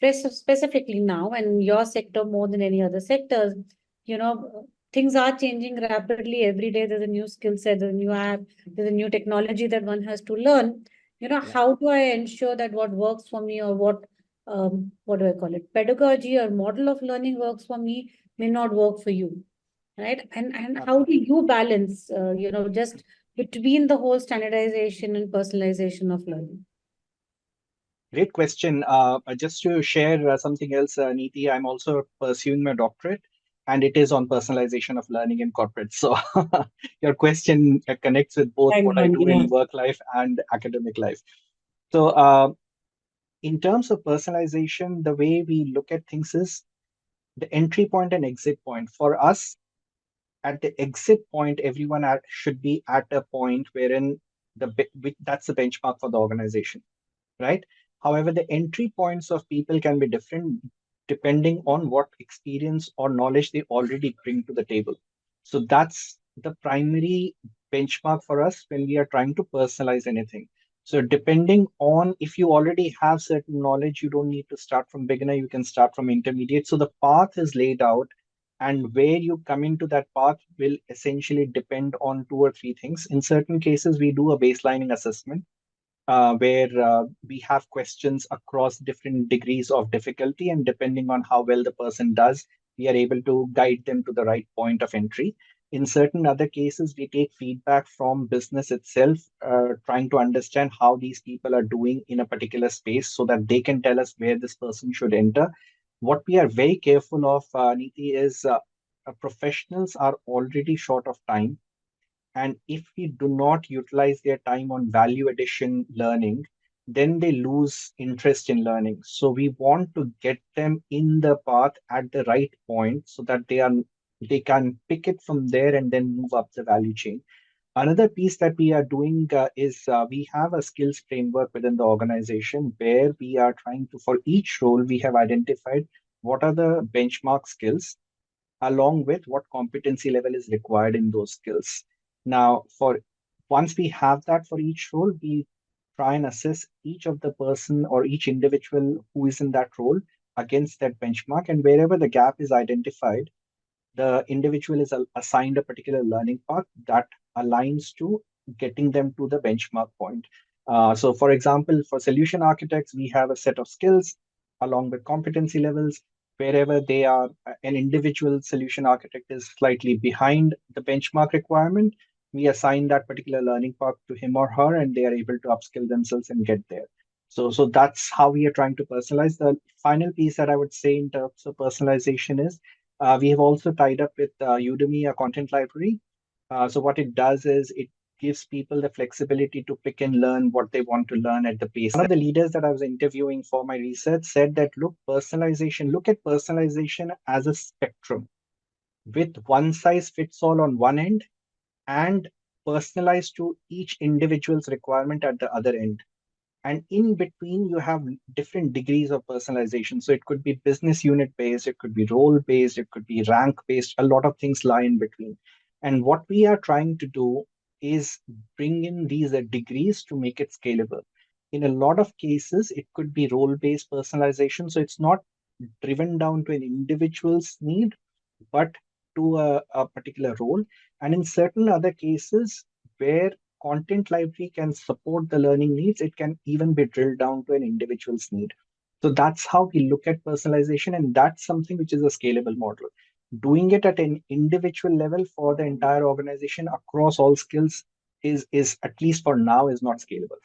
specifically now, and your sector more than any other sectors, things are changing rapidly every day. There's a new skill set, there's a new app, there's a new technology that one has to learn. How do I ensure that what works for me, or what do I call it, pedagogy or model of learning works for me may not work for you, right? And how do you balance, just between the whole standardization and personalization of learning? Great question. Just to share something else, Neeti, I'm also pursuing my doctorate, and it is on personalization of learning in corporate. So your question connects with both Hang what I on, do in work life and academic life. So in terms of personalization, the way we look at things is the entry point and exit point. For us, at the exit point, everyone should be at a point wherein that's the benchmark for the organization, right? However, the entry points of people can be different depending on what experience or knowledge they already bring to the table. So that's the primary benchmark for us when we are trying to personalize anything. So depending on, if you already have certain knowledge, you don't need to start from beginner, you can start from intermediate. So the path is laid out, and where you come into that path will essentially depend on two or three things. In certain cases, we do a baselining assessment where we have questions across different degrees of difficulty, and depending on how well the person does, we are able to guide them to the right point of entry. In certain other cases, we take feedback from business itself, trying to understand how these people are doing in a particular space so that they can tell us where this person should enter. What we are very careful of, Neeti, is professionals are already short of time, and if we do not utilize their time on value addition learning, then they lose interest in learning. So we want to get them in the path at the right point so that they can pick it from there and then move up the value chain. Another piece that we are doing is we have a skills framework within the organization where we are trying to, for each role, we have identified what are the benchmark skills along with what competency level is required in those skills. Now, for once we have that for each role, we try and assess each of the person or each individual who is in that role against that benchmark. And wherever the gap is identified, the individual is assigned a particular learning path that aligns to getting them to the benchmark point. So, for example, for solution architects, we have a set of skills along with competency levels. Wherever they are, an individual solution architect is slightly behind the benchmark requirement, we assign that particular learning path to him or her, and they are able to upskill themselves and get there. So that's how we are trying to personalize. The final piece that I would say in terms of personalization is we have also tied up with Udemy, a content library. So what it does is it gives people the flexibility to pick and learn what they want to learn at the pace. One of the leaders that I was interviewing for my research said that look at personalization as a spectrum with one size fits all on one end and personalized to each individual's requirement at the other end. And in between, you have different degrees of personalization. So it could be business unit based, it could be role based, it could be rank based. A lot of things lie in between. And what we are trying to do is bring in these degrees to make it scalable. In a lot of cases, it could be role based personalization. So it's not driven down to an individual's need, but to a particular role. And in certain other cases where content library can support the learning needs, it can even be drilled down to an individual's need. So that's how we look at personalization, and that's something which is a scalable model. Doing it at an individual level for the entire organization across all skills is at least for now is not scalable.